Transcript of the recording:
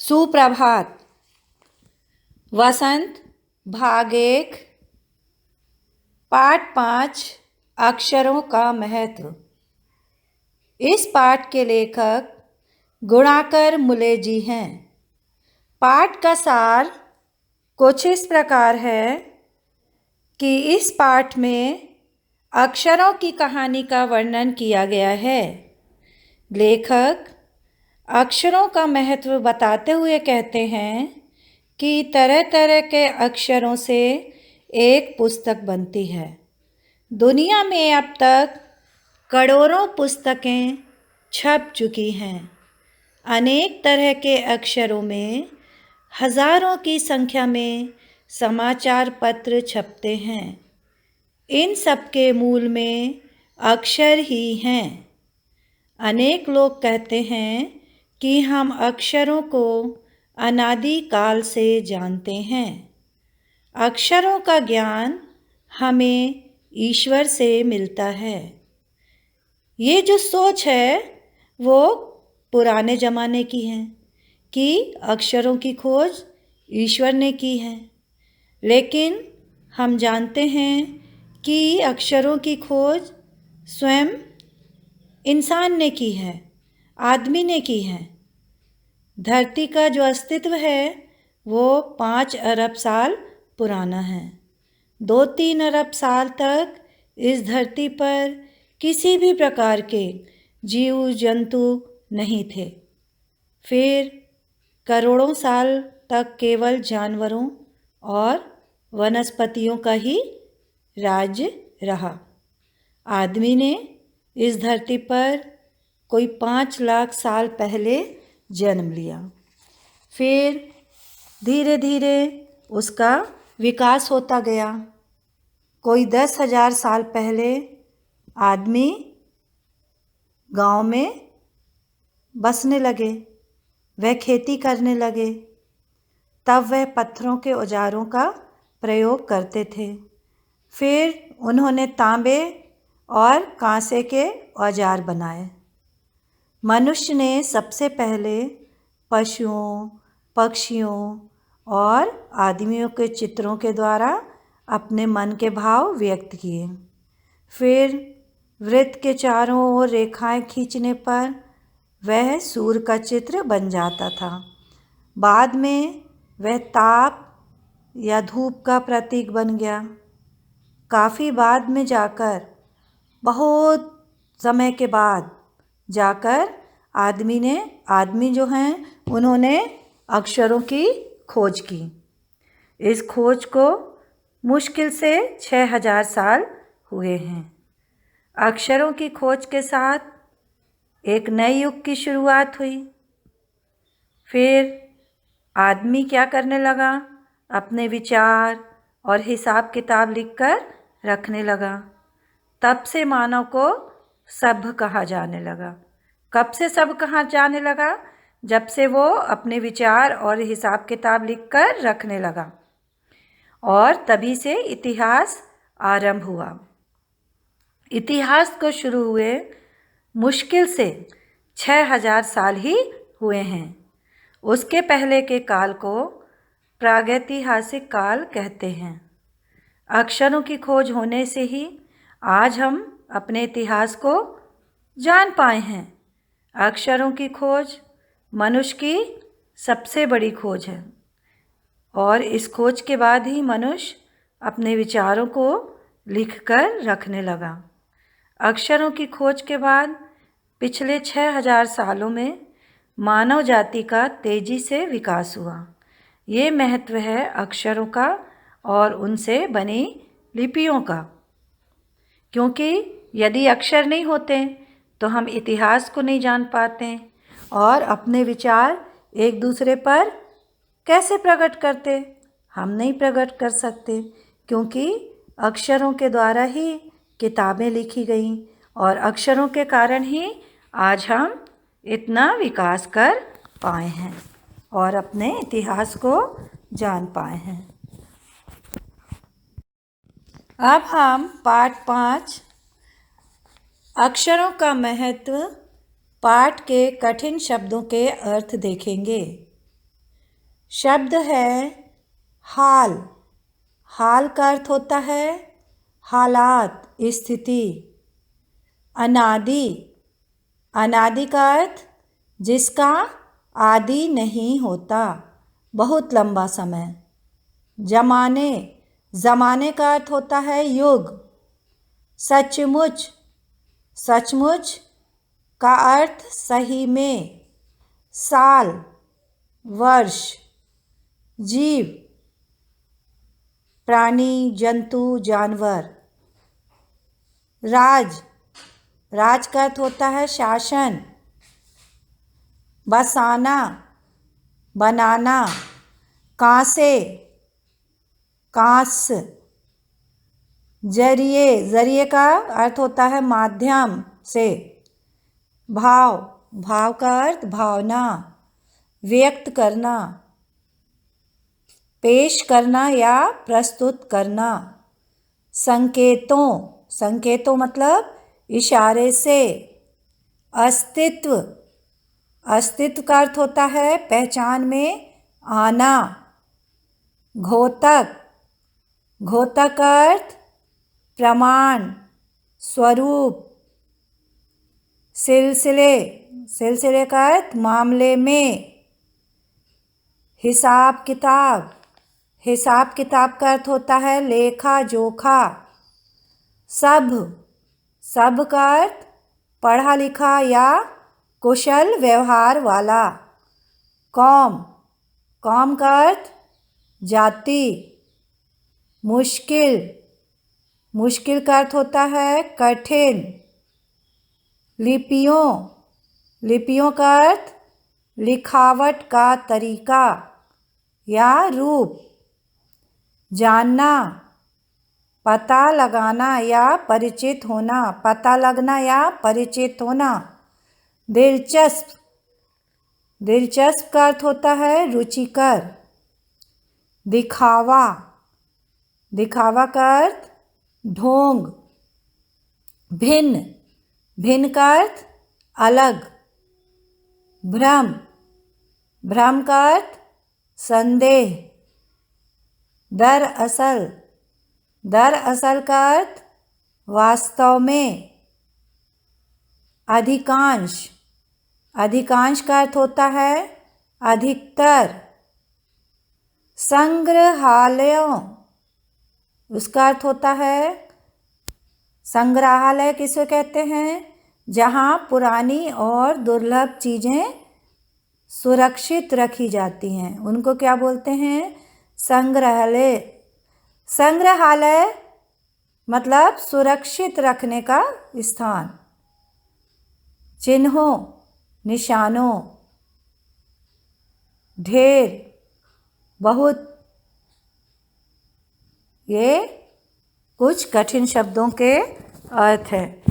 सुप्रभात। वसंत भाग 1 पाठ 5 अक्षरों का महत्व। इस पाठ के लेखक गुणाकर मुले जी हैं। पाठ का सार कुछ इस प्रकार है कि इस पाठ में अक्षरों की कहानी का वर्णन किया गया है। लेखक अक्षरों का महत्व बताते हुए कहते हैं कि तरह तरह के अक्षरों से एक पुस्तक बनती है। दुनिया में अब तक करोड़ों पुस्तकें छप चुकी हैं। अनेक तरह के अक्षरों में हजारों की संख्या में समाचार पत्र छपते हैं। इन सब के मूल में अक्षर ही हैं। अनेक लोग कहते हैं कि हम अक्षरों को अनादि काल से जानते हैं। अक्षरों का ज्ञान हमें ईश्वर से मिलता है। ये जो सोच है वो पुराने ज़माने की है कि अक्षरों की खोज ईश्वर ने की है, लेकिन हम जानते हैं कि अक्षरों की खोज स्वयं इंसान ने की है, आदमी ने की है। धरती का जो अस्तित्व है वो 5 अरब साल पुराना है। 2-3 अरब साल तक इस धरती पर किसी भी प्रकार के जीव जंतु नहीं थे। फिर करोड़ों साल तक केवल जानवरों और वनस्पतियों का ही राज्य रहा। आदमी ने इस धरती पर कोई 5 लाख साल पहले जन्म लिया। फिर धीरे धीरे उसका विकास होता गया। कोई 10,000 साल पहले आदमी गांव में बसने लगे, वह खेती करने लगे। तब वह पत्थरों के औजारों का प्रयोग करते थे। फिर उन्होंने तांबे और कांसे के औजार बनाए। मनुष्य ने सबसे पहले पशुओं, पक्षियों और आदमियों के चित्रों के द्वारा अपने मन के भाव व्यक्त किए। फिर वृत्त के चारों ओर रेखाएं खींचने पर वह सूर्य का चित्र बन जाता था। बाद में वह ताप या धूप का प्रतीक बन गया। काफ़ी बाद में जाकर, बहुत समय के बाद जाकर आदमी जो हैं उन्होंने अक्षरों की खोज की। इस खोज को मुश्किल से 6,000 साल हुए हैं। अक्षरों की खोज के साथ एक नए युग की शुरुआत हुई। फिर आदमी क्या करने लगा? अपने विचार और हिसाब किताब लिखकर रखने लगा। तब से मानव को सभ्य कहा जाने लगा। कब से सभ्य कहा जाने लगा? जब से वो अपने विचार और हिसाब किताब लिखकर रखने लगा, और तभी से इतिहास आरंभ हुआ। इतिहास को शुरू हुए मुश्किल से 6,000 साल ही हुए हैं। उसके पहले के काल को प्रागैतिहासिक काल कहते हैं। अक्षरों की खोज होने से ही आज हम अपने इतिहास को जान पाए हैं। अक्षरों की खोज मनुष्य की सबसे बड़ी खोज है, और इस खोज के बाद ही मनुष्य अपने विचारों को लिखकर रखने लगा। अक्षरों की खोज के बाद पिछले 6,000 सालों में मानव जाति का तेजी से विकास हुआ। ये महत्व है अक्षरों का और उनसे बनी लिपियों का, क्योंकि यदि अक्षर नहीं होते तो हम इतिहास को नहीं जान पाते और अपने विचार एक दूसरे पर कैसे प्रकट करते? हम नहीं प्रकट कर सकते, क्योंकि अक्षरों के द्वारा ही किताबें लिखी गईं, और अक्षरों के कारण ही आज हम इतना विकास कर पाए हैं और अपने इतिहास को जान पाए हैं। अब हम पाठ 5 अक्षरों का महत्व पाठ के कठिन शब्दों के अर्थ देखेंगे। शब्द है हाल। हाल का अर्थ होता है हालात, स्थिति। अनादि, अनादि का अर्थ जिसका आदि नहीं होता, बहुत लंबा समय। जमाने, जमाने का अर्थ होता है युग। सचमुच, सचमुच का अर्थ सही में। साल, वर्ष। जीव, प्राणी, जंतु, जानवर। राज, राज का अर्थ होता है शासन। बसाना, बनाना। कांसे, कांस। जरिए, जरिए का अर्थ होता है माध्यम से। भाव, भाव का अर्थ भावना, व्यक्त करना, पेश करना या प्रस्तुत करना। संकेतों, संकेतों मतलब इशारे से। अस्तित्व, अस्तित्व का अर्थ होता है पहचान में आना। घोतक, घोतक का अर्थ प्रमाण, स्वरूप। सिलसिले, सिलसिले का अर्थ मामले में। हिसाब किताब, हिसाब किताब का अर्थ होता है लेखा जोखा। सब, सब का अर्थ पढ़ा लिखा या कुशल व्यवहार वाला। कौम, कौम का अर्थ जाति। मुश्किल, मुश्किल का अर्थ होता है कठिन। लिपियों, लिपियों का अर्थ लिखावट का तरीका या रूप। जानना, पता लगाना या परिचित होना, पता लगना या परिचित होना। दिलचस्प, दिलचस्प का अर्थ होता है रुचिकर। दिखावा, दिखावा का अर्थ ढोंग। भिन्न, भिन्न का अर्थ अलग। भ्रम, भ्रम का अर्थ संदेह। दरअसल, दरअसल का अर्थ वास्तव में। अधिकांश, अधिकांश का अर्थ होता है अधिकतर। संग्रहालयों, उसका अर्थ होता है संग्रहालय किसे कहते हैं, जहाँ पुरानी और दुर्लभ चीज़ें सुरक्षित रखी जाती हैं, उनको क्या बोलते हैं, संग्रहालय। संग्रहालय मतलब सुरक्षित रखने का स्थान। चिन्हों, निशानों। ढेर, बहुत। ये कुछ कठिन शब्दों के अर्थ हैं।